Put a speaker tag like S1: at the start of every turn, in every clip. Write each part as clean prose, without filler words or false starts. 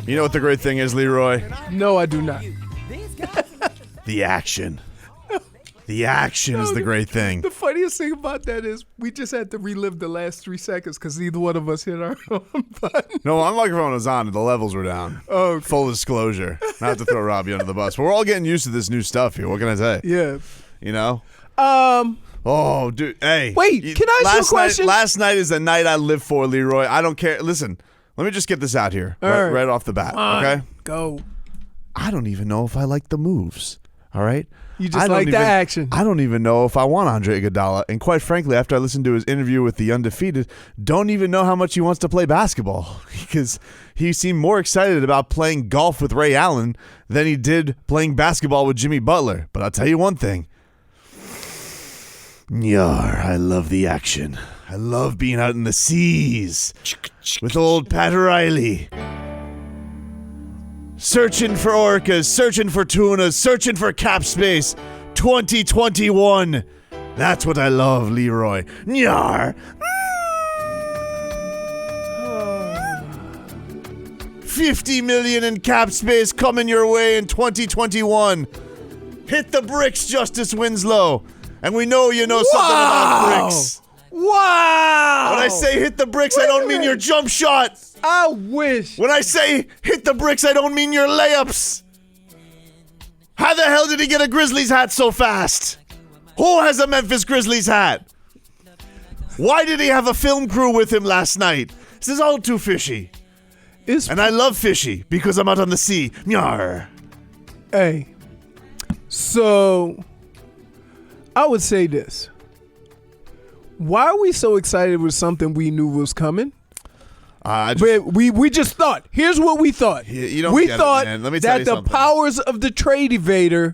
S1: You know what the great thing is, Leroy?
S2: No, I do not.
S1: The action. The action is the great thing.
S2: The funniest thing about that is we just had to relive the last 3 seconds because neither one of us hit our own button.
S1: No, my microphone was on and the levels were down.
S2: Oh, okay.
S1: Full disclosure. Not to throw Robbie under the bus, but we're all getting used to this new stuff here. What can I say?
S2: Yeah.
S1: You know? Oh, dude. Hey.
S2: Wait, can I ask you a question?
S1: Last night is the night I live for, Leroy. I don't care. Listen, let me just get this out here right off the bat, okay?
S2: Go.
S1: I don't even know if I like the moves, all right?
S2: You just like that action.
S1: I don't even know if I want Andre Iguodala. And quite frankly, after I listened to his interview with the Undefeated, don't even know how much he wants to play basketball because he seemed more excited about playing golf with Ray Allen than he did playing basketball with Jimmy Butler. But I'll tell you one thing. Yar, I love the action. I love being out in the seas with old Pat Riley. Searching for orcas, searching for tunas, searching for cap space. 2021. That's what I love, Leroy. Nyar. $50 million in cap space coming your way in 2021. Hit the bricks, Justice Winslow. And we know you know something about bricks.
S2: Wow.
S1: When I say hit the bricks, I don't mean your jump shot.
S2: I wish.
S1: When I say hit the bricks, I don't mean your layups. How the hell did he get a Grizzlies hat so fast? Who has a Memphis Grizzlies hat? Why did he have a film crew with him last night? This is all too fishy. And I love fishy because I'm out on the sea. Nyar.
S2: Hey. So, I would say this. Why are we so excited with something we knew was coming? We just thought. Here's what we thought.
S1: You don't
S2: we
S1: get
S2: thought
S1: it, man. Let me tell
S2: that
S1: you
S2: the
S1: something.
S2: powers of the trade evader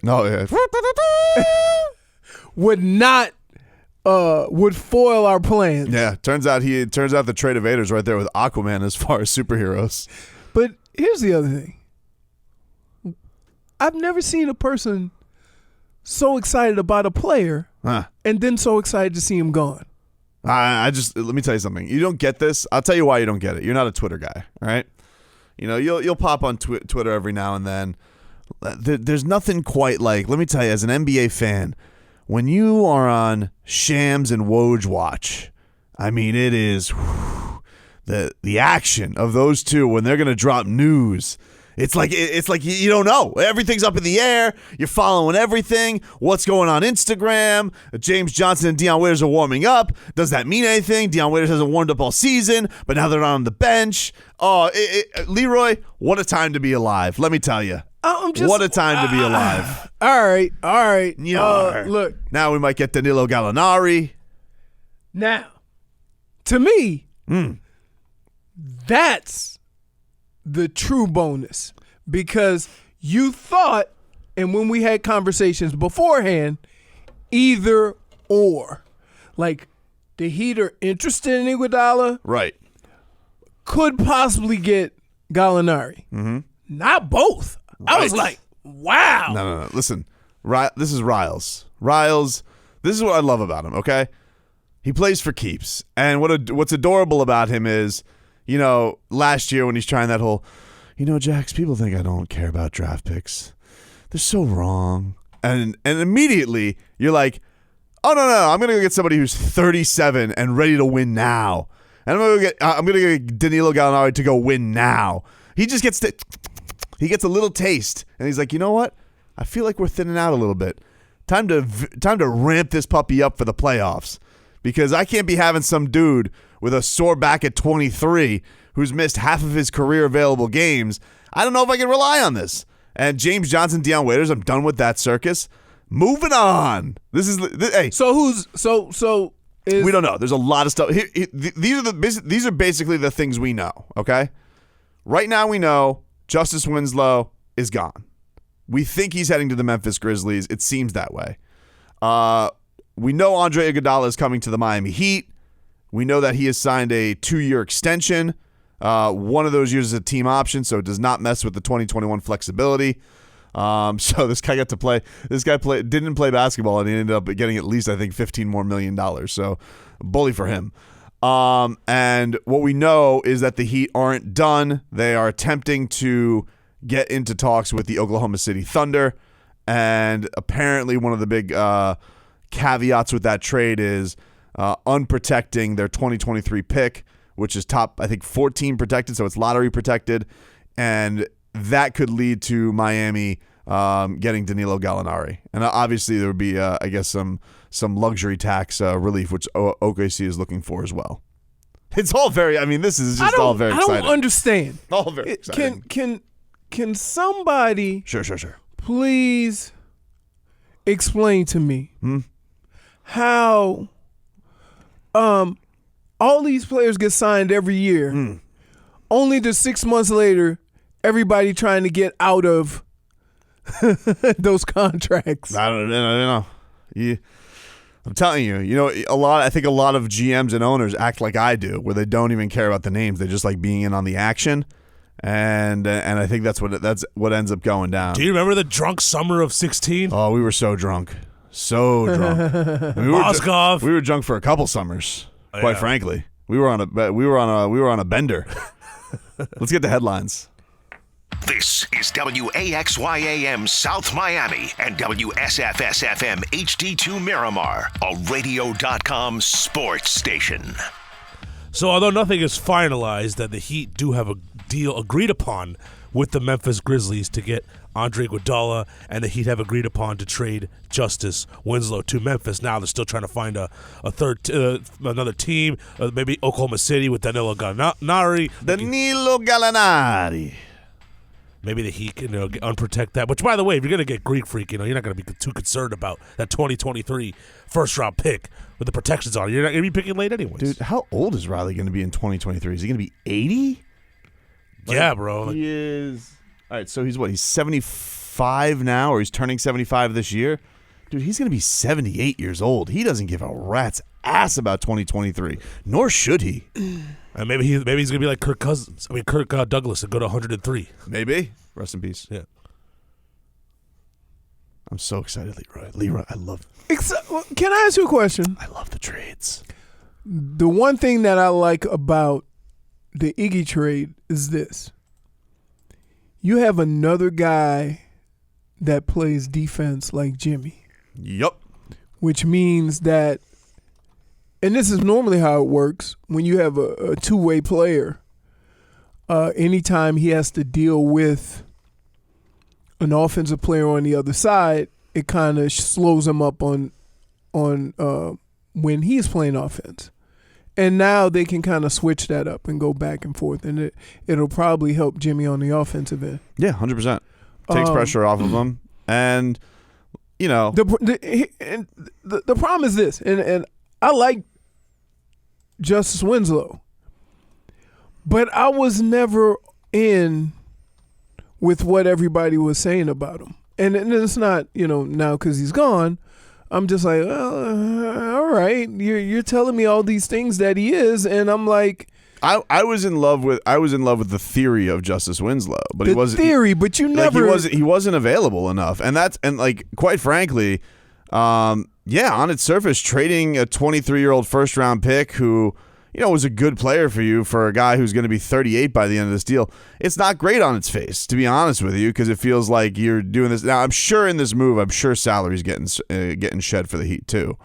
S2: would foil our plans.
S1: Yeah, turns out the trade evader's right there with Aquaman as far as superheroes.
S2: But here's the other thing. I've never seen a person so excited about a player and then so excited to see him gone.
S1: Let me tell you something. You don't get this. I'll tell you why you don't get it. You're not a Twitter guy, all right? You know, you'll pop on Twitter every now and then. There's nothing quite like, let me tell you, as an NBA fan, when you are on Shams and Woj watch, I mean, it is the action of those two when they're going to drop news. It's like you don't know. Everything's up in the air. You're following everything. What's going on Instagram? James Johnson and Deion Waiters are warming up. Does that mean anything? Deion Waiters hasn't warmed up all season, but now they're not on the bench. Oh, Leroy, what a time to be alive. Let me tell you. What a time to be alive.
S2: All right.
S1: Look. Now we might get Danilo Gallinari.
S2: Now, to me, that's the true bonus, because you thought, and when we had conversations beforehand, either or, like the Heat are interested in Iguodala,
S1: right? Could
S2: possibly get Gallinari, not both. Right. I was like, wow.
S1: No. Listen, this is Riles. This is what I love about him. Okay, he plays for keeps, and what's adorable about him is, you know, last year when he's trying that whole, you know, Jax, people think I don't care about draft picks. They're so wrong. And immediately you're like, oh, no, I'm going to go get somebody who's 37 and ready to win now. And I'm going to get Danilo Gallinari to go win now. He just gets a little taste. And he's like, you know what? I feel like we're thinning out a little bit. Time to ramp this puppy up for the playoffs. Because I can't be having some dude with a sore back at 23 who's missed half of his career available games. I don't know if I can rely on this. And James Johnson, Deion Waiters, I'm done with that circus. Moving on. Hey.
S2: So
S1: we don't know. There's a lot of stuff. These are basically the things we know, okay? Right now we know Justice Winslow is gone. We think he's heading to the Memphis Grizzlies. It seems that way. We know Andre Iguodala is coming to the Miami Heat. We know that he has signed a 2-year extension. One of those years is a team option, so it does not mess with the 2021 flexibility. So this guy got to play. This guy didn't play basketball, and he ended up getting at least, I think, $15 more million. So bully for him. And what we know is that the Heat aren't done. They are attempting to get into talks with the Oklahoma City Thunder. And apparently one of the big caveats with that trade is unprotecting their 2023 pick, which is top, I think, 14 protected, so it's lottery protected. And that could lead to Miami getting Danilo Gallinari. And obviously there would be, I guess, some luxury tax relief, which OKC is looking for as well. It's all very, I mean, this is just all very exciting.
S2: I don't understand.
S1: All very exciting.
S2: Can somebody
S1: Sure.
S2: please explain to me how all these players get signed every year, only to 6 months later, everybody trying to get out of those contracts.
S1: I don't know. I'm telling you, I think a lot of GMs and owners act like I do, where they don't even care about the names. They just like being in on the action. And I think that's what ends up going down.
S3: Do you remember the drunk summer of 16?
S1: Oh, we were so drunk. So drunk. I mean,
S3: Moskov.
S1: We were drunk for a couple summers, quite frankly. We were on a bender. Let's get the headlines.
S4: This is WAXYAM South Miami and WSFS-FM HD2 Miramar, a radio.com sports station.
S3: So although nothing is finalized, that the Heat do have a deal agreed upon with the Memphis Grizzlies to get Andre Iguodala, and the Heat have agreed upon to trade Justice Winslow to Memphis. Now they're still trying to find another team, maybe Oklahoma City with Danilo Gallinari. Maybe the Heat can unprotect that. Which, by the way, if you're going to get Greek Freak, you're not going to be too concerned about that 2023 first-round pick with the protections on it. You're not going to be picking late anyways.
S1: Dude, how old is Riley going to be in 2023? Is he going to be 80?
S3: Yeah, bro.
S1: He is. All right, so he's what? He's 75 now, or he's turning 75 this year? Dude, he's going to be 78 years old. He doesn't give a rat's ass about 2023, nor should he.
S3: And maybe he's going to be like Kirk Douglas and go to 103.
S1: Maybe. Rest in peace.
S3: Yeah.
S1: I'm so excited, Leroy. Leroy, I love.
S2: Can I ask you a question?
S1: I love the trades.
S2: The one thing that I like about the Iggy trade is this. You have another guy that plays defense like Jimmy.
S1: Yup.
S2: Which means that, and this is normally how it works, when you have a two-way player, anytime he has to deal with an offensive player on the other side, it kind of slows him up on when he's playing offense. And now they can kind of switch that up and go back and forth, and it'll probably help Jimmy on the offensive end.
S1: Yeah, 100%. Takes pressure off of him, and
S2: the problem is this, and I like Justice Winslow, but I was never in with what everybody was saying about him, and it's not now because he's gone. I'm just like, well, all right, you're telling me all these things that he is, and I'm like,
S1: I was in love with the theory of Justice Winslow, but he wasn't
S2: but you never
S1: he wasn't available enough, and quite frankly, on its surface, trading a 23-year-old first-round pick who was a good player for you for a guy who's going to be 38 by the end of this deal, it's not great on its face, to be honest with you, because it feels like you're doing this. Now, I'm sure in this move, salary's getting shed for the Heat too.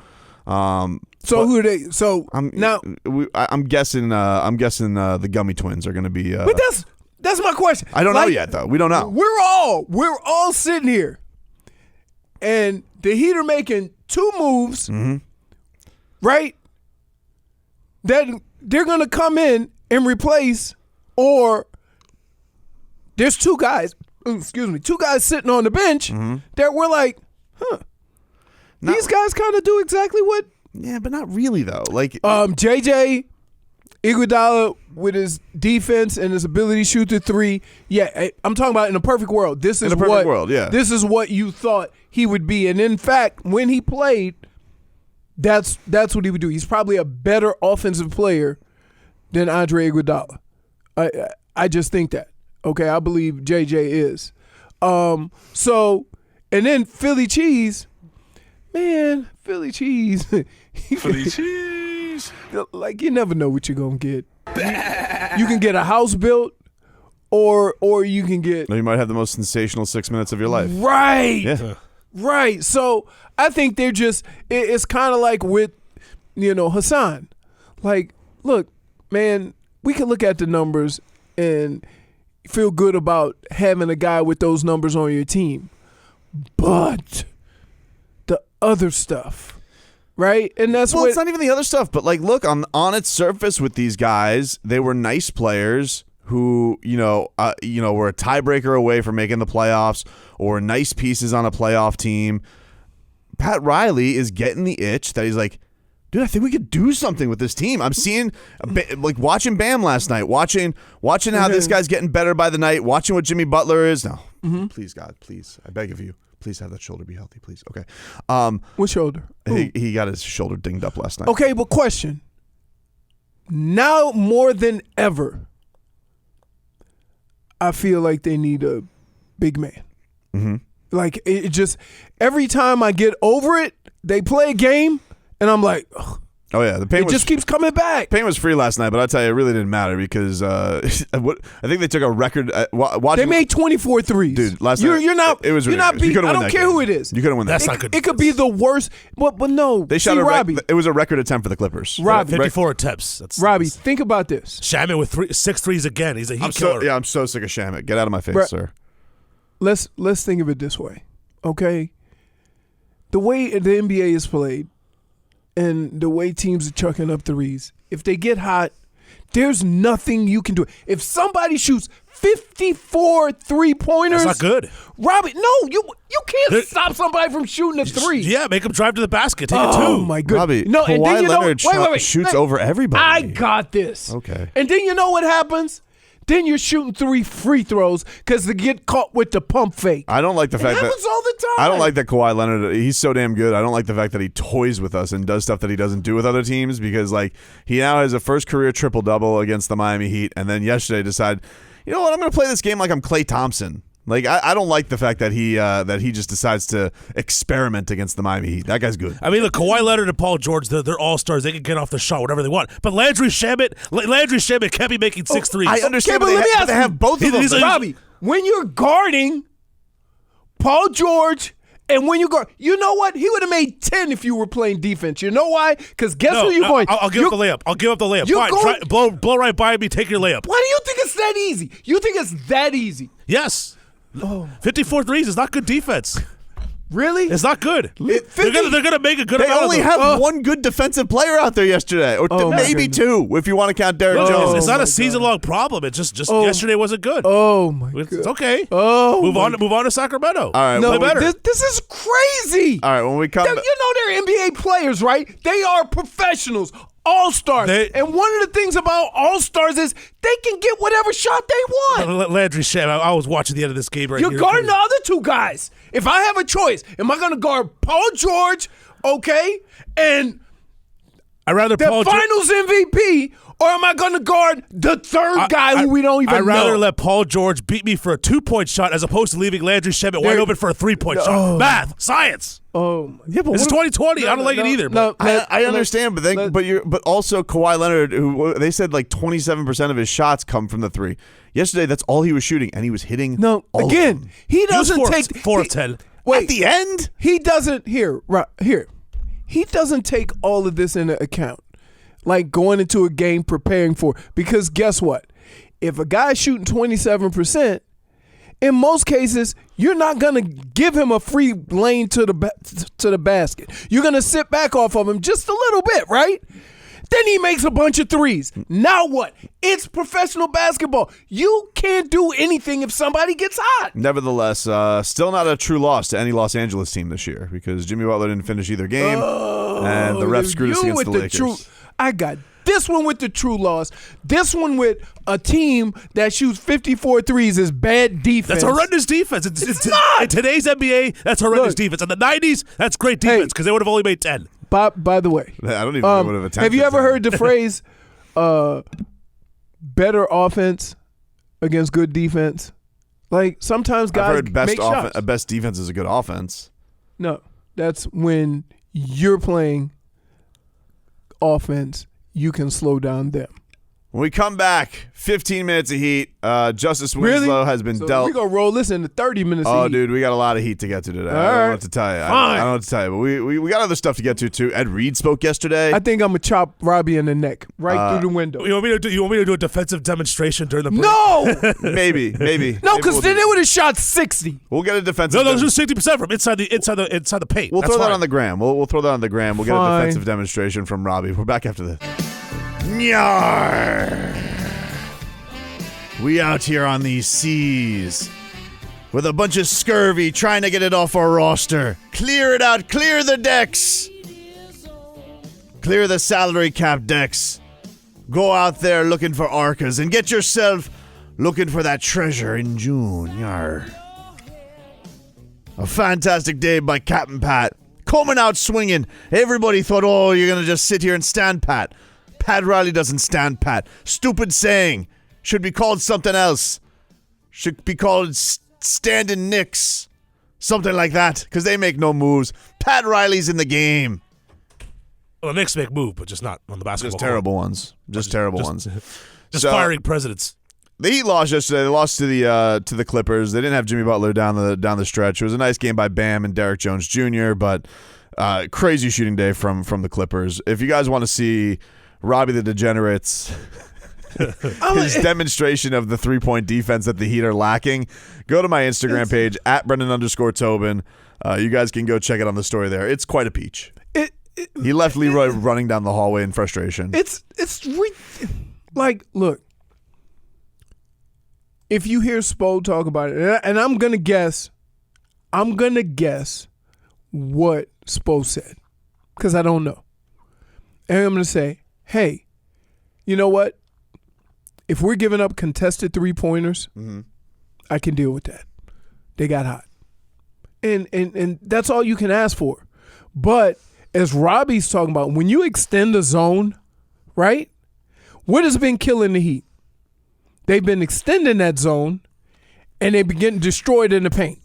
S2: Who are they? So I'm
S1: guessing the Gummy Twins are going to be.
S2: But that's my question.
S1: I don't know yet, though. We don't know.
S2: We're all sitting here, and the Heat are making two moves, right? That they're going to come in and replace, or there's two guys sitting on the bench that we're like, these guys kind of do exactly what.
S1: Yeah, but not really though. Like
S2: JJ Iguodala with his defense and his ability to shoot the three. Yeah, I'm talking about in a perfect world. This is This is what you thought he would be, and in fact, when he played, that's what he would do. He's probably a better offensive player than Andre Iguodala. I just think that. Okay, I believe JJ is. So, and then Philly Cheese. Man, Philly Cheese.
S3: Philly Cheese.
S2: like you never know what you're gonna get. You can get a house built, or you can get.
S1: No, you might have the most sensational 6 minutes of your life.
S2: Right.
S1: Yeah.
S2: Right. So I think they're just. It's kind of like with, Hassan. Like, look, man, we can look at the numbers and feel good about having a guy with those numbers on your team, but the other stuff, right? And that's
S1: it's not even the other stuff, but like, look, on its surface with these guys, they were nice players who, were a tiebreaker away from making the playoffs or nice pieces on a playoff team. Pat Riley is getting the itch that he's like, dude, I think we could do something with this team. I'm seeing, like, watching Bam last night, watching how this guy's getting better by the night, watching what Jimmy Butler is. No, please, God, please, I beg of you, please have that shoulder be healthy, please. Okay.
S2: What shoulder?
S1: He got his shoulder dinged up last night.
S2: Okay, but question. Now more than ever, I feel like they need a big man. Mm-hmm. Like, it just, every time I get over it, they play a game, and I'm like, ugh.
S1: Oh yeah, the pain
S2: just keeps coming back.
S1: Pain was free last night, but I tell you, it really didn't matter because I think they took a record.
S2: They made 24 threes.
S1: Dude, last night
S2: you're not.
S1: It was
S2: you're not beat. I don't care who it is.
S1: You couldn't win that.
S3: That's not good.
S2: It could be the worst. But no.
S1: They shot
S2: Robbie.
S1: It was a record attempt for the Clippers.
S2: Robbie,
S3: 54 attempts.
S2: Robbie, think about this.
S3: Shaman with 6 threes again. He's a heat killer.
S1: I'm so sick of Shaman. Get out of my face, sir.
S2: Let's think of it this way, okay? The way the NBA is played, and the way teams are chucking up threes, if they get hot, there's nothing you can do. If somebody shoots 54 three-pointers,
S3: that's not good.
S2: Robbie, no, you can't stop somebody from shooting a three.
S3: Yeah, make them drive to the basket. Take it two.
S2: Oh my goodness.
S1: Robbie,
S2: no, and then
S1: Leonard shoots over everybody.
S2: I got this.
S1: Okay.
S2: And then you know what happens? Then you're shooting 3 free throws because they get caught with the pump fake.
S1: I don't like the fact
S2: that happens all the time.
S1: I don't like that Kawhi Leonard. He's so damn good. I don't like the fact that he toys with us and does stuff that he doesn't do with other teams because, like, he now has a first career triple double against the Miami Heat, and then yesterday decided, you know what, I'm going to play this game like I'm Klay Thompson. Like, I don't like the fact that he just decides to experiment against the Miami Heat. That guy's good.
S3: I mean, look, Kawhi Leonard and Paul George, they're all-stars. They can get off the shot whatever they want. But Landry Shamet can't be making 6 threes.
S1: I understand,
S2: okay,
S1: but they have both of them.
S2: Robbie, when you're guarding Paul George and when you guard, you know what? He would have made 10 if you were playing defense. You know why? Because guess who you're going?
S3: I'll give up the layup. I'll give up the layup. Fine, blow right by me, take your layup.
S2: Why do you think it's that easy? You think it's that easy?
S3: Yes. 54 threes is not good defense.
S2: Really?
S3: It's not good. They're gonna make a good
S1: They
S3: amount
S1: only
S3: of them.
S1: have one good defensive player out there yesterday, or maybe two if you want to count Derrick Jones.
S3: It's not a season-long problem. It's just yesterday wasn't good.
S2: Oh my God.
S3: It's okay.
S2: Oh,
S3: move on to Sacramento.
S1: All right,
S2: no,
S3: play better.
S2: This is crazy.
S1: All right, when we come,
S2: you know they're NBA players, right? They are professionals. All-stars. And one of the things about all-stars is they can get whatever shot they want.
S3: Landry Shamet, I was watching the end of this game right here.
S2: You're guarding the other two guys. If I have a choice, am I going to guard Paul George, okay, and the Finals MVP, or am I going to guard the third guy who we don't even know?
S3: I'd rather let Paul George beat me for a 2-point shot as opposed to leaving Landry Shamet wide open for a 3-point shot. Math, science.
S2: Oh,
S3: yeah, but it's 2020. I don't like it either.
S1: I understand, but also Kawhi Leonard, who they said like 27% of his shots come from the three. Yesterday, that's all he was shooting, and he was hitting.
S2: No,
S1: all
S2: again,
S1: of them.
S2: he doesn't take
S3: 4 of 10.
S2: Wait,
S1: at the end,
S2: he doesn't here. He doesn't take all of this into account, like going into a game preparing for. Because guess what? If a guy's shooting 27%. In most cases, you're not going to give him a free lane to the basket. You're going to sit back off of him just a little bit, right? Then he makes a bunch of threes. Now what? It's professional basketball. You can't do anything if somebody gets hot.
S1: Nevertheless, still not a true loss to any Los Angeles team this year because Jimmy Butler didn't finish either game, and the refs screwed us against the Lakers.
S2: I got this one with the true loss. This one with a team that shoots 54 threes is bad defense.
S3: That's horrendous defense. It's
S2: not.
S3: In today's NBA, that's horrendous defense. In the 90s, that's great defense because they would have only made 10.
S2: By the way,
S1: I don't even know what have attempted.
S2: Have you ever heard the phrase better offense against good defense? Like sometimes guys
S1: I've heard
S2: make shots.
S1: Best defense is a good offense.
S2: No, that's when you're playing offense. you can slow down them.
S1: When we come back, 15 minutes of heat. Justice Winslow has been dealt.
S2: We're going to roll this into 30 minutes
S1: Oh,
S2: of heat.
S1: dude, we got a lot of heat to get to today. I don't know what to tell you.
S2: Fine.
S1: I don't know what to tell you, but we got other stuff to get to, too. Ed Reed spoke yesterday.
S2: I think I'm going to chop Robbie in the neck through the window.
S3: You want me to do a defensive demonstration during the break?
S2: No!
S1: Maybe.
S2: No, because then they would have shot 60.
S1: We'll get a defensive.
S3: No, just 60% from inside the paint.
S1: We'll
S3: That's
S1: throw that
S3: fine.
S1: on the gram. We'll throw that on the gram. We'll get a
S2: Fine.
S1: defensive demonstration from Robbie. We're back after this. Nyar. We out here on these seas with a bunch of scurvy trying to get it off our roster. Clear it out. Clear the decks. Clear the salary cap decks. Go out there looking for Arcas and get yourself looking for that treasure in June. Yar. A fantastic day by Captain Pat. Coming out swinging. Everybody thought, oh, you're going to just sit here and stand pat. Pat Riley doesn't stand pat. Stupid saying. Should be called something else. Should be called standing Knicks. Something like that, because they make no moves. Pat Riley's in the game.
S3: Well, the Knicks make move, but just not on the basketball
S1: Just
S3: court.
S1: terrible ones. Just terrible ones.
S3: Just
S1: So-
S3: firing presidents.
S1: The Heat lost yesterday. They lost to the Clippers. They didn't have Jimmy Butler down the stretch. It was a nice game by Bam and Derrick Jones Jr., but crazy shooting day from the Clippers. If you guys want to see Robbie the Degenerate's his demonstration of the 3-point defense that the Heat are lacking, go to my Instagram page at Brendan_Tobin. You guys can go check it on the story there. It's quite a peach. He left Leroy running down the hallway in frustration.
S2: Look, if you hear Spo talk about it, and I'm gonna guess what Spo said, because I don't know, and I'm gonna say, hey, you know what? If we're giving up contested 3-pointers, I can deal with that. They got hot, and that's all you can ask for. But as Robbie's talking about, when you extend the zone, right? What has been killing the Heat? They've been extending that zone, and they've been getting destroyed in the paint.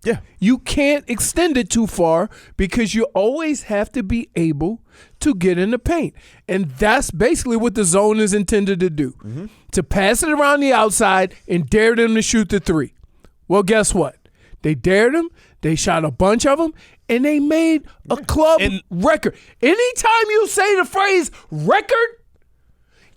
S1: Yeah.
S2: You can't extend it too far because you always have to be able to get in the paint. And that's basically what the zone is intended to do, to pass it around the outside and dare them to shoot the three. Well, guess what? They dared them, they shot a bunch of them, and they made a club record. Anytime you say the phrase record,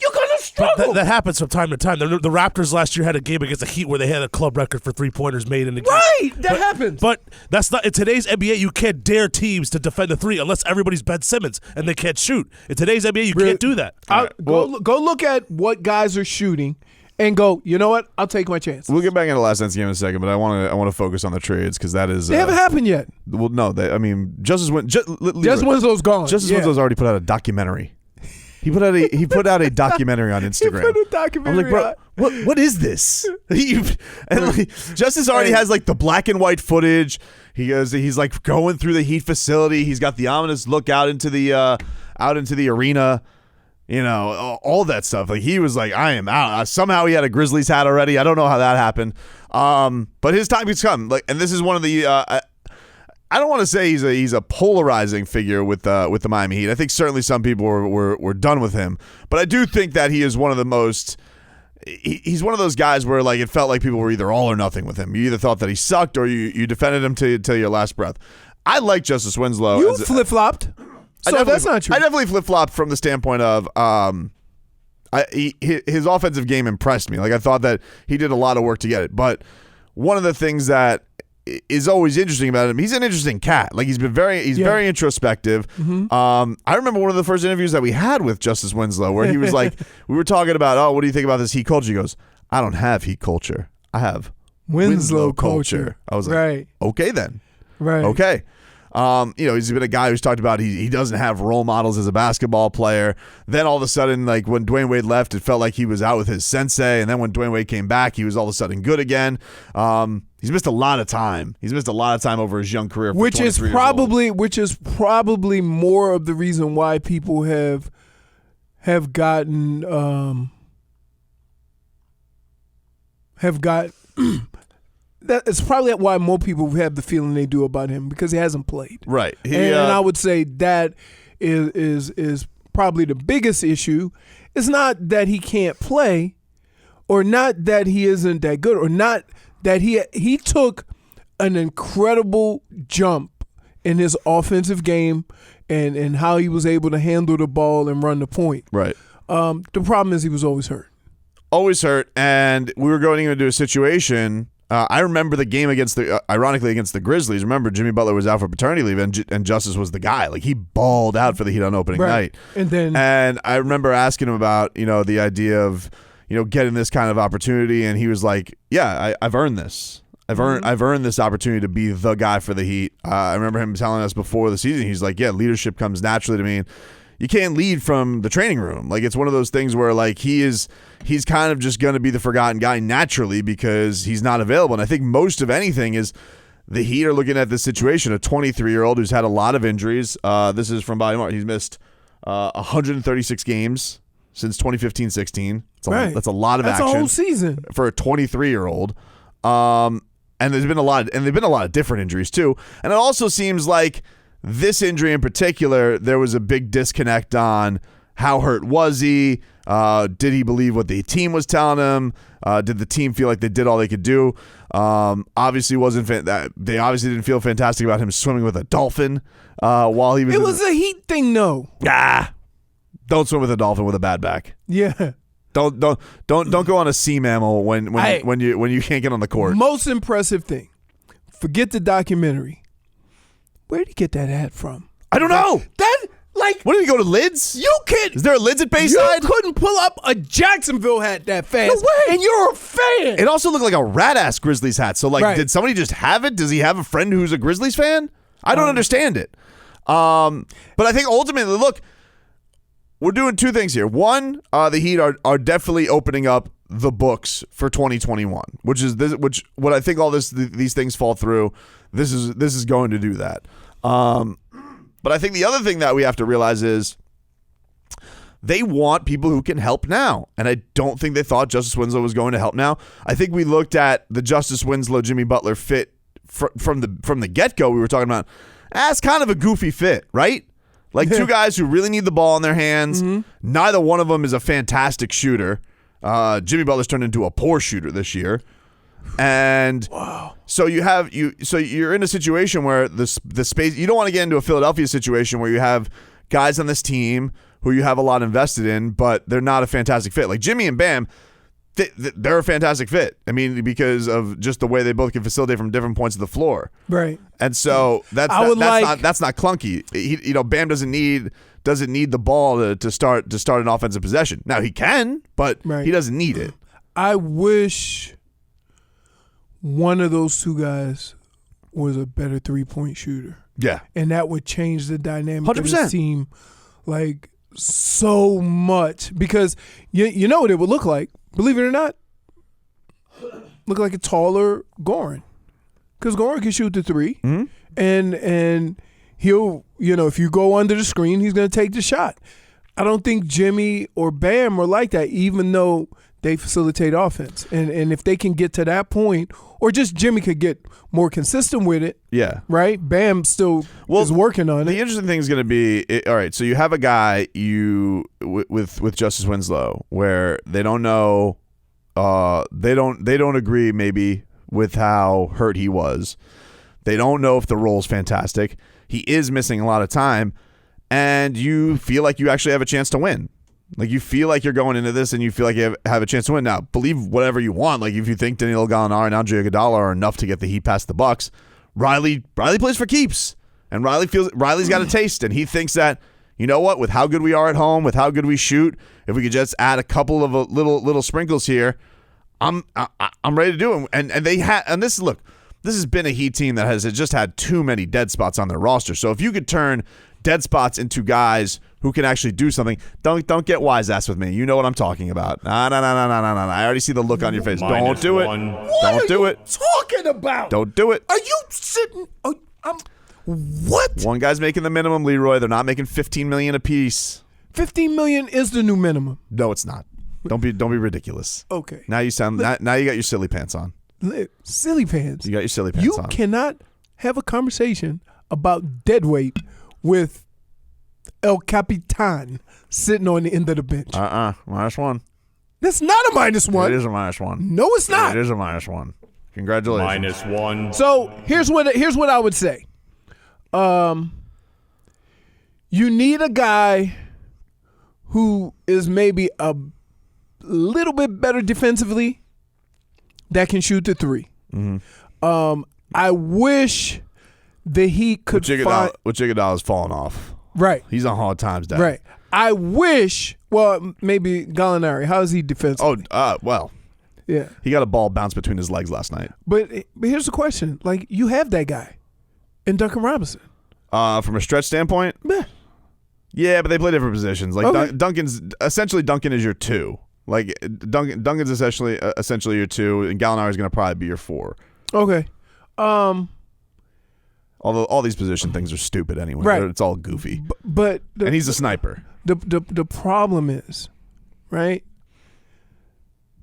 S2: you're going to struggle.
S3: That happens from time to time. The Raptors last year had a game against the Heat where they had a club record for 3-pointers made in the game.
S2: Right, that happens.
S3: But that's not in today's NBA. You can't dare teams to defend the three unless everybody's Ben Simmons and they can't shoot. In today's NBA, you can't do that.
S2: Go look at what guys are shooting and go, you know what? I'll take my chance.
S1: We'll get back into last night's game in a second, but I want to focus on the trades because that is
S2: They haven't happened yet.
S1: Well, no, Justice
S2: Winslow's gone.
S1: Justice Winslow's already put out a documentary. He put out a documentary on Instagram.
S2: He put a documentary
S1: I'm like, bro, what is this? Justice already has like the black and white footage. He's like going through the Heat facility. He's got the ominous look out into the arena. You know, all that stuff. Like he was like, I am out. Somehow he had a Grizzlies hat already. I don't know how that happened. But his time has come. Like, and this is one of the. I don't want to say he's a polarizing figure with the Miami Heat. I think certainly some people were done with him, but I do think that he is one of the most. He's one of those guys where like it felt like people were either all or nothing with him. You either thought that he sucked or you defended him till your last breath. I like Justice Winslow.
S2: You flip flopped. So that's not true.
S1: I definitely flip flopped from the standpoint of his offensive game impressed me. Like I thought that he did a lot of work to get it, but one of the things that is always interesting about him. He's an interesting cat. Like he's very introspective. I remember one of the first interviews that we had with Justice Winslow where he was like, we were talking about, oh, what do you think about this Heat culture? He goes, I don't have Heat culture. I have Winslow culture. I was like,
S2: right.
S1: Okay then.
S2: Right.
S1: Okay. He's been a guy who's talked about he doesn't have role models as a basketball player. Then all of a sudden, like when Dwayne Wade left, it felt like he was out with his sensei. And then when Dwayne Wade came back, he was all of a sudden good again. He's missed a lot of time. He's missed a lot of time over his young career.
S2: Which is probably more of the reason why people have gotten that is probably why more people have the feeling they do about him because he hasn't played.
S1: Right.
S2: And I would say that is probably the biggest issue is not that he can't play, or not that he isn't that good, or not that he took an incredible jump in his offensive game and how he was able to handle the ball and run the point.
S1: Right.
S2: The problem is he was always hurt.
S1: Always hurt, and we were going into a situation. I remember the game ironically against the Grizzlies. Remember, Jimmy Butler was out for paternity leave, and Justice was the guy. Like, he balled out for the Heat on opening night. And I remember asking him about, the idea of, getting this kind of opportunity, and he was like, "Yeah, I've earned this. I've earned this opportunity to be the guy for the Heat." I remember him telling us before the season, he's like, "Yeah, leadership comes naturally to me." And you can't lead from the training room. Like, it's one of those things where, like, he's kind of just going to be the forgotten guy naturally because he's not available. And I think most of anything is the Heat are looking at this situation, a 23-year-old who's had a lot of injuries. This is from Body Mark. He's missed 136 games since 2015-16. That's a lot of action.
S2: That's a whole season
S1: for a 23-year-old. And they've been a lot of different injuries too. And it also seems like this injury in particular, there was a big disconnect on how hurt was he? Did he believe what the team was telling him? Did the team feel like they did all they could do? Obviously they obviously didn't feel fantastic about him swimming with a dolphin while he was.
S2: It was a Heat thing, though.
S1: Don't swim with a dolphin with a bad back.
S2: Yeah.
S1: Don't go on a sea mammal when you can't get on the court.
S2: Most impressive thing. Forget the documentary. Where did he get that hat from?
S1: I don't know. What did he go to Lids? Is there a Lids at Bayside?
S2: You couldn't pull up a Jacksonville hat that fast.
S1: No way.
S2: And you're a fan.
S1: It also looked like a rat-ass Grizzlies hat. So, Did somebody just have it? Does he have a friend who's a Grizzlies fan? I don't understand it. But I think ultimately, look, we're doing two things here. One, the Heat are definitely opening up the books for 2021, which what I think all these things fall through. This is going to do that. But I think the other thing that we have to realize is they want people who can help now. And I don't think they thought Justice Winslow was going to help now. I think we looked at the Justice Winslow Jimmy Butler fit from the get-go. We were talking about that's kind of a goofy fit, right? Like two guys who really need the ball in their hands. Mm-hmm. Neither one of them is a fantastic shooter. Jimmy Butler's turned into a poor shooter this year. And so you're in a situation where the space, you don't want to get into a Philadelphia situation where you have guys on this team who you have a lot invested in, but they're not a fantastic fit. Like Jimmy and Bam, they're a fantastic fit. I mean, because of just the way they both can facilitate from different points of the floor.
S2: Right.
S1: And so that's not clunky. Bam doesn't need the ball to start an offensive possession. Now he can, but he doesn't need it.
S2: I wish one of those two guys was a better 3-point shooter.
S1: Yeah.
S2: And that would change the dynamic
S1: 100%.
S2: of this team so much. Because you know what it would look like, believe it or not? Look like a taller Goran. Because Goran can shoot the three.
S1: Mm-hmm.
S2: And he'll, if you go under the screen, he's going to take the shot. I don't think Jimmy or Bam are like that, even though they facilitate offense. And if they can get to that point, or just Jimmy could get more consistent with it.
S1: Yeah.
S2: Right? Bam still is working on it.
S1: The interesting thing is going to be, all right, so you have a guy with Justice Winslow where they don't know, they don't agree maybe with how hurt he was. They don't know if the role's fantastic. He is missing a lot of time, and you feel like you actually have a chance to win. Like, you feel like you're going into this and you feel like you have a chance to win. Now, believe whatever you want. Like, if you think Danilo Gallinari and Andre Iguodala are enough to get the Heat past the Bucks, Riley plays for keeps. And Riley's got a taste, and he thinks that, you know what, with how good we are at home, with how good we shoot, if we could just add a couple of little sprinkles here, I'm ready to do it. And they had, and this has been a Heat team that has just had too many dead spots on their roster. So if you could turn dead spots into guys who can actually do something, don't get wise ass with me. You know what I'm talking about. No. I already see the look on your face. Don't do it. Don't do it.
S2: Talking about?
S1: Don't do it.
S2: Are you sitting? What?
S1: One guy's making the minimum, Leroy. They're not making $15 million a piece.
S2: $15 million is the new minimum.
S1: No, it's not. Don't be ridiculous.
S2: Okay.
S1: Now you sound. Now you got your silly pants on.
S2: Silly pants.
S1: You got your silly pants on.
S2: You cannot have a conversation about dead weight with El Capitan sitting on the end of the bench.
S1: -1.
S2: That's not a -1.
S1: It is a -1.
S2: No, it's not.
S1: It is a -1. Congratulations.
S5: -1.
S2: So here's what I would say. You need a guy who is maybe a little bit better defensively that can shoot the three. I wish the Heat could find
S1: Igoudala's fallen off.
S2: right.
S1: He's on hard times, Dad.
S2: Right. I wish. Well, maybe Gallinari. How is he defensively?
S1: Well,
S2: yeah.
S1: he got a ball bounce between his legs last night.
S2: But here's the question: like, you have that guy in Duncan Robinson.
S1: From a stretch standpoint,
S2: Yeah.
S1: yeah, but they play different positions. Like
S2: Okay.
S1: Duncan is your 2. Like Duncan's essentially your 2, and Gallinari is going to probably be your 4.
S2: Okay.
S1: Although all these position things are stupid anyway.
S2: Right.
S1: It's all goofy.
S2: But
S1: And he's a sniper.
S2: The problem is, right?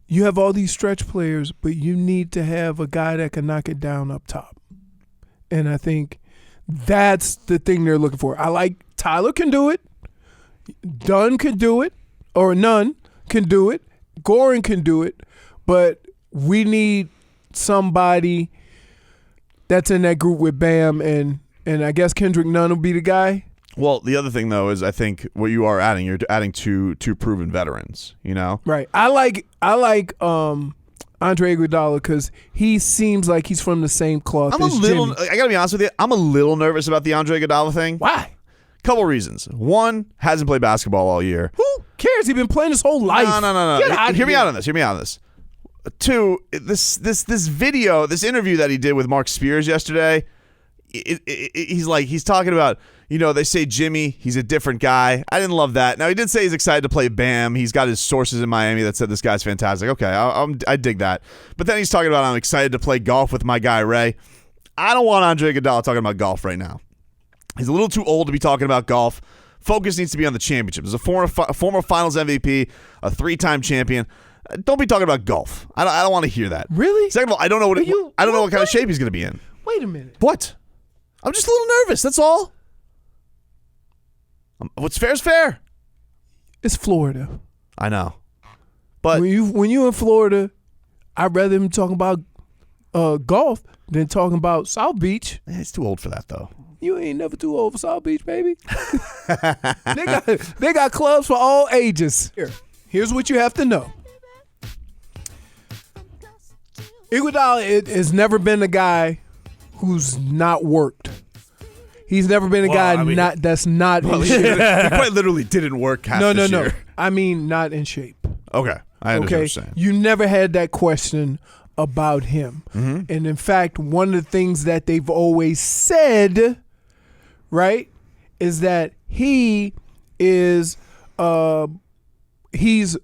S2: You have all these stretch players, but you need to have a guy that can knock it down up top. And I think that's the thing they're looking for. I like Tyler can do it. Dunn can do it. Or Nunn can do it. Goran can do it. But we need somebody that's in that group with Bam and I guess Kendrick Nunn will be the guy.
S1: Well, the other thing though is I think what you're adding two proven veterans. You know,
S2: Right. I like Andre Iguodala because he seems like he's from the same cloth as Jimmy.
S1: I gotta be honest with you, I'm a little nervous about the Andre Iguodala thing.
S2: Why?
S1: Couple reasons. One, hasn't played basketball all year.
S2: Who cares? He's been playing his whole life.
S1: No.
S2: Get out of
S1: Hear me
S2: here.
S1: out on this. Two, this video, this interview that he did with Mark Spears yesterday, he's talking about, they say Jimmy, he's a different guy. I didn't love that. Now, he did say he's excited to play Bam. He's got his sources in Miami that said this guy's fantastic. Okay, I dig that. But then he's talking about, I'm excited to play golf with my guy, Ray. I don't want Andre Iguodala talking about golf right now. He's a little too old to be talking about golf. Focus needs to be on the championship. As a former finals MVP, a 3-time champion, don't be talking about golf. I don't want to hear that.
S2: Really?
S1: Second of all, I don't know what kind of shape he's going to be in.
S2: Wait a minute.
S1: What? I'm just a little nervous. That's all. What's fair is fair.
S2: It's Florida.
S1: I know, but
S2: When you in Florida, I'd rather him talking about golf than talking about South Beach.
S1: it's too old for that though.
S2: You ain't never too old for South Beach, baby. they got clubs for all ages. Here's what you have to know. Iguodala has never been a guy who's not worked. He's never been a guy that's not in shape.
S1: He quite literally didn't work half this year.
S2: I mean, not in shape.
S1: Okay, I understand what you're saying.
S2: You never had that question about him.
S1: Mm-hmm.
S2: And in fact, one of the things that they've always said, right, is that he is he's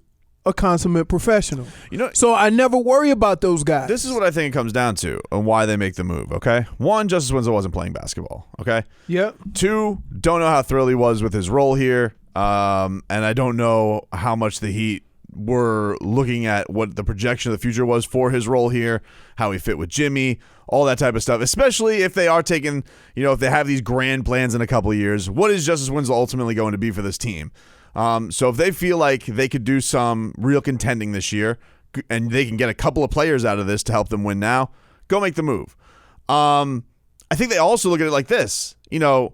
S2: a consummate professional. So I never worry about those guys.
S1: This is what I think it comes down to and why they make the move, okay? One, Justice Winslow wasn't playing basketball, okay?
S2: Yep.
S1: Two, don't know how thrilled he was with his role here, and I don't know how much the Heat were looking at what the projection of the future was for his role here, how he fit with Jimmy, all that type of stuff, especially if they are taking, if they have these grand plans in a couple of years. What is Justice Winslow ultimately going to be for this team? So if they feel like they could do some real contending this year and they can get a couple of players out of this to help them win now, go make the move. I think they also look at it like this. All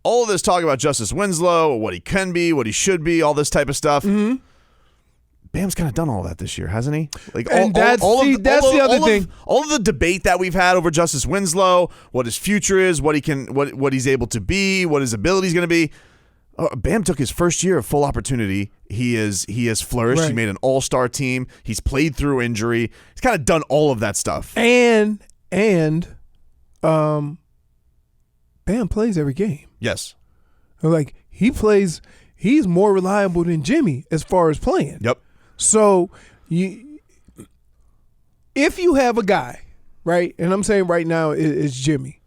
S1: of this talk about Justice Winslow, what he can be, what he should be, all this type of stuff. Mm-hmm. Bam's kind of done all that this year, hasn't he?
S2: That's the other thing.
S1: All of the debate that we've had over Justice Winslow, what his future is, what he's able to be, what his ability is going to be. Bam took his first year of full opportunity. He has flourished. Right. He made an all-star team. He's played through injury. He's kind of done all of that stuff.
S2: And Bam plays every game.
S1: Yes.
S2: Like he's more reliable than Jimmy as far as playing.
S1: Yep.
S2: So if you have a guy, right, and I'm saying right now it's Jimmy,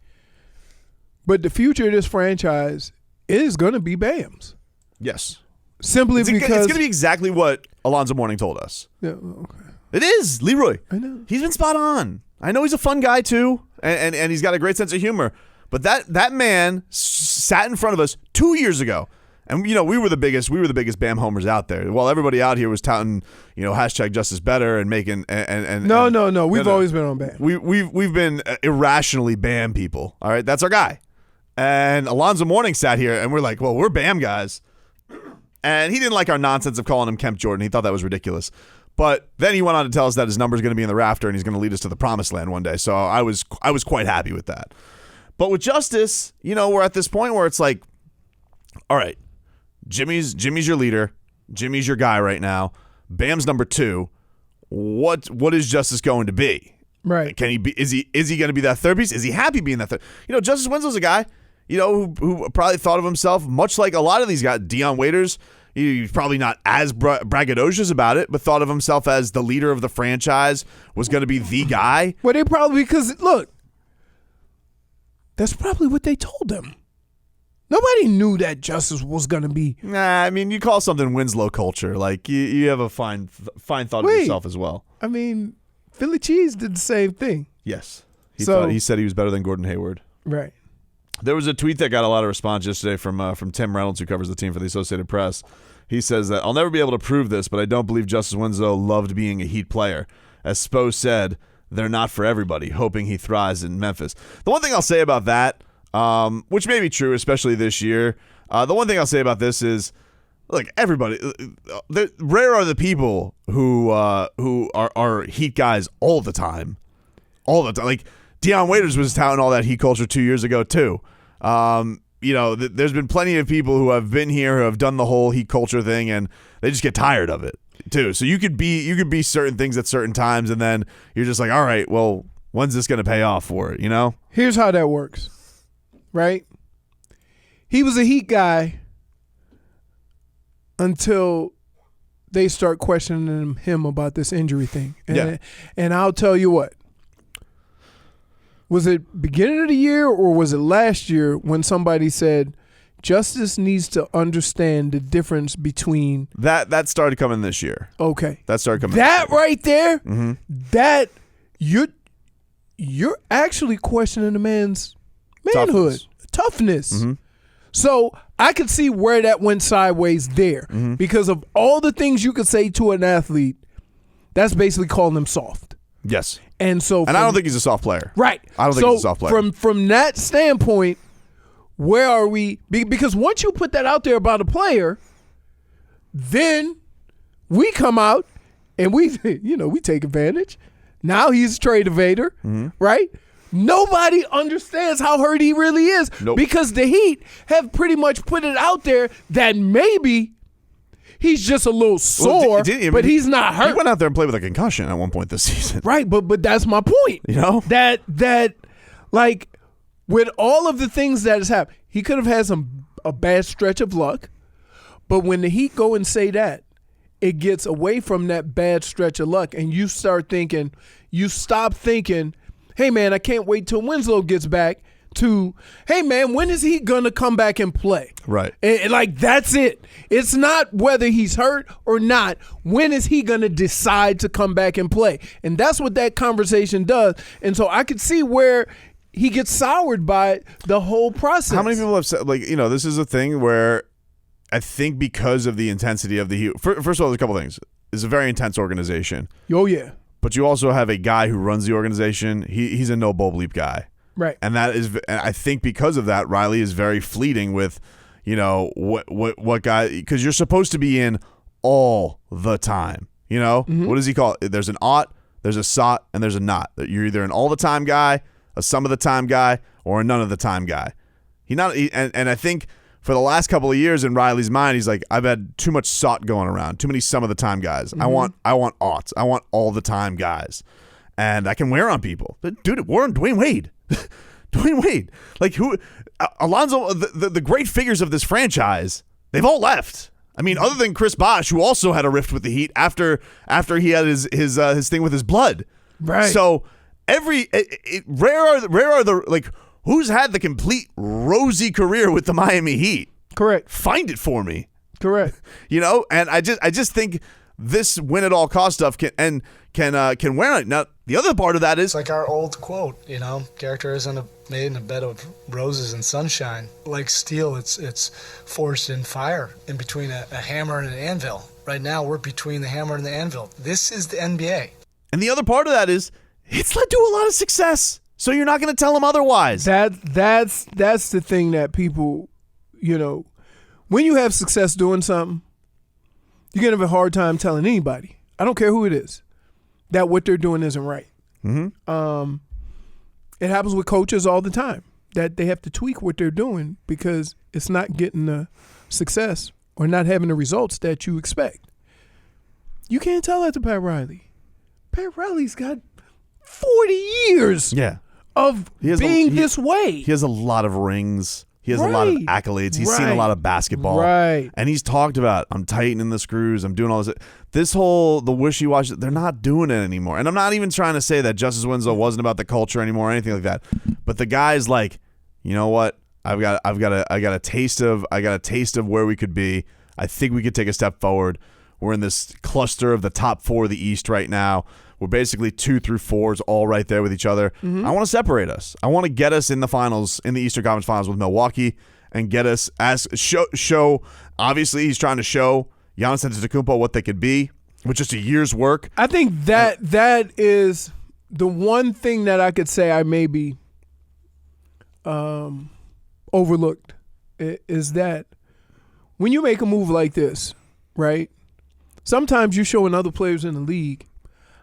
S2: but the future of this franchise is going to be Bam's.
S1: Yes.
S2: Simply because
S1: it's going to be exactly what Alonzo Mourning told us.
S2: Yeah, okay.
S1: It is. Leroy.
S2: I know.
S1: He's been spot on. I know he's a fun guy too, and he's got a great sense of humor. But that man sat in front of us 2 years ago And we were the biggest Bam homers out there. While everybody out here was touting, hashtag Justice better and making
S2: No. We've always been on Bam.
S1: We've been irrationally Bam people. All right, that's our guy. And Alonzo Mourning sat here and we're like, well, we're Bam guys. And he didn't like our nonsense of calling him Kemp Jordan. He thought that was ridiculous. But then he went on to tell us that his number is going to be in the rafter and he's going to lead us to the promised land one day. So I was quite happy with that. But with Justice, we're at this point where it's like, all right, Jimmy's your leader. Jimmy's your guy right now. Bam's number 2. What is Justice going to be?
S2: Right.
S1: Can he be? Is he going to be that third piece? Is he happy being that third? Justice Winslow's a guy, who probably thought of himself much like a lot of these guys. Dion Waiters, he's probably not as braggadocious about it, but thought of himself as the leader of the franchise, was going to be the guy.
S2: Well, they probably, because look, that's probably what they told him. Nobody knew that Justice was going to be.
S1: Nah, I mean, you call something Winslow culture. Like, you have a fine thought of yourself as well.
S2: I mean, Philly Cheese did the same thing.
S1: Yes. He said he was better than Gordon Hayward.
S2: Right.
S1: There was a tweet that got a lot of response yesterday from Tim Reynolds, who covers the team for the Associated Press. He says that, I'll never be able to prove this, but I don't believe Justice Winslow loved being a Heat player. As Spo said, they're not for everybody, hoping he thrives in Memphis. The one thing I'll say about that, which may be true, especially this year, the one thing I'll say about this is, look, everybody, rare are the people who are Heat guys all the time. All the time. Like, Dion Waiters was touting all that Heat culture 2 years ago, too. There's been plenty of people who have been here who have done the whole Heat culture thing, and they just get tired of it, too. So you could be certain things at certain times, and then you're just like, all right, well, when's this going to pay off for it,
S2: Here's how that works, right? He was a Heat guy until they start questioning him about this injury thing. And I'll tell you what. Was it beginning of the year or was it last year when somebody said Justice needs to understand the difference between
S1: that started coming this year?
S2: Okay.
S1: That started coming.
S2: That right there,
S1: mm-hmm.
S2: that you're actually questioning the man's manhood, toughness.
S1: Mm-hmm.
S2: So I could see where that went sideways there
S1: mm-hmm.
S2: because of all the things you could say to an athlete, that's basically calling him soft.
S1: Yes.
S2: And I
S1: don't think he's a soft player.
S2: Right.
S1: I don't think he's a soft player.
S2: From that standpoint, where are we? Because once you put that out there about a player, then we come out and we take advantage. Now he's a trade evader,
S1: mm-hmm.
S2: right? Nobody understands how hurt he really is because the Heat have pretty much put it out there that maybe he's just a little sore, but he's not hurt.
S1: He went out there and played with a concussion at one point this season.
S2: Right, but that's my point. That like with all of the things that has happened, he could have had a bad stretch of luck, but when the Heat go and say that, it gets away from that bad stretch of luck, and you stop thinking, hey man, I can't wait till Winslow gets back, to, hey man, when is he gonna come back and play?
S1: Right.
S2: And like that's it. It's not whether he's hurt or not. When is he gonna decide to come back and play? And that's what that conversation does. And so I could see where he gets soured by the whole process.
S1: How many people have said, this is a thing where I think because of the intensity of the Heat. First of all, there's a couple things. It's a very intense organization.
S2: Oh yeah.
S1: But you also have a guy who runs the organization. He's a no bull bleep guy.
S2: Right.
S1: And I think because of that, Riley is very fleeting with, what guy, because you're supposed to be in all the time.
S2: Mm-hmm.
S1: What does he call it? There's an ought, there's a sot, and there's a not. You're either an all the time guy, a some of the time guy, or a none of the time guy. And I think for the last couple of years in Riley's mind, he's like, I've had too much sot going around, too many some of the time guys. Mm-hmm. I want oughts. I want all the time guys. And that can wear on people. Dude, it wore on Dwayne Wade. Dwayne Wade. Like who? Alonzo, the great figures of this franchise, they've all left. I mean, other than Chris Bosh, who also had a rift with the Heat after he had his thing with his blood.
S2: Right.
S1: So rare are the who's had the complete rosy career with the Miami Heat?
S2: Correct.
S1: Find it for me.
S2: Correct.
S1: And I just think this win at all cost stuff can can wear it. Now, the other part of that is
S5: It's like our old quote, character isn't made in a bed of roses and sunshine. Like steel, it's forged in fire in between a hammer and an anvil. Right now, we're between the hammer and the anvil. This is the NBA.
S1: And the other part of that is it's led to a lot of success. So you're not going to tell them otherwise.
S2: That's the thing that people, when you have success doing something, you're going to have a hard time telling anybody. I don't care who it is, that what they're doing isn't right. Mm-hmm. It happens with coaches all the time, that they have to tweak what they're doing because it's not getting the success or not having the results that you expect. You can't tell that to Pat Riley. Pat Riley's got 40 years of being this way.
S1: He has a lot of rings. He has a lot of accolades. He's seen a lot of basketball.
S2: Right.
S1: And he's talked about, I'm tightening the screws. I'm doing all this. The wishy-washy, they're not doing it anymore. And I'm not even trying to say that Justice Winslow wasn't about the culture anymore or anything like that. But the guy's like, you know what? I got a taste of where we could be. I think we could take a step forward. We're in this cluster of the top 4 of the East right now. We're basically 2 through 4s all right there with each other. Mm-hmm. I want to separate us. I want to get us in the finals, in the Eastern Conference Finals with Milwaukee, and get us show. Obviously, he's trying to show Giannis Antetokounmpo what they could be with just a year's work.
S2: I think that is the one thing that I could say I maybe overlooked is that when you make a move like this, right? Sometimes you're showing other players in the league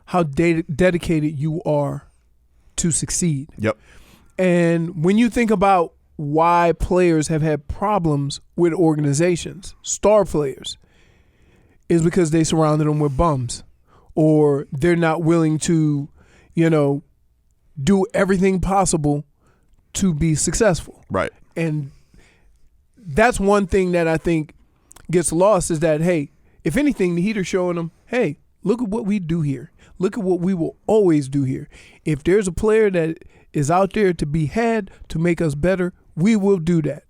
S2: how dedicated you are to succeed.
S1: Yep.
S2: And when you think about why players have had problems with organizations, star players, is because they surrounded them with bums, or they're not willing to, do everything possible to be successful.
S1: Right.
S2: And that's one thing that I think gets lost is that, hey, if anything, the Heat are showing them, hey, look at what we do here. Look at what we will always do here. If there's a player that is out there to be had to make us better, we will do that.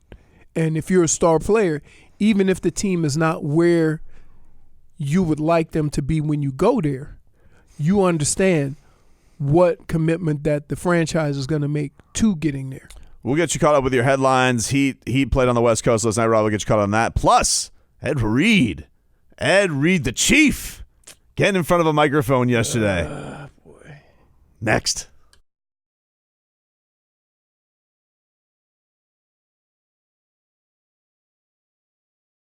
S2: And if you're a star player, even if the team is not where you would like them to be when you go there, you understand what commitment that the franchise is going to make to getting there.
S1: We'll get you caught up with your headlines. He played on the West Coast last night. Rob will get you caught up on that. Plus, Ed Reed, the Chief, getting in front of a microphone yesterday.
S2: Boy.
S1: Next.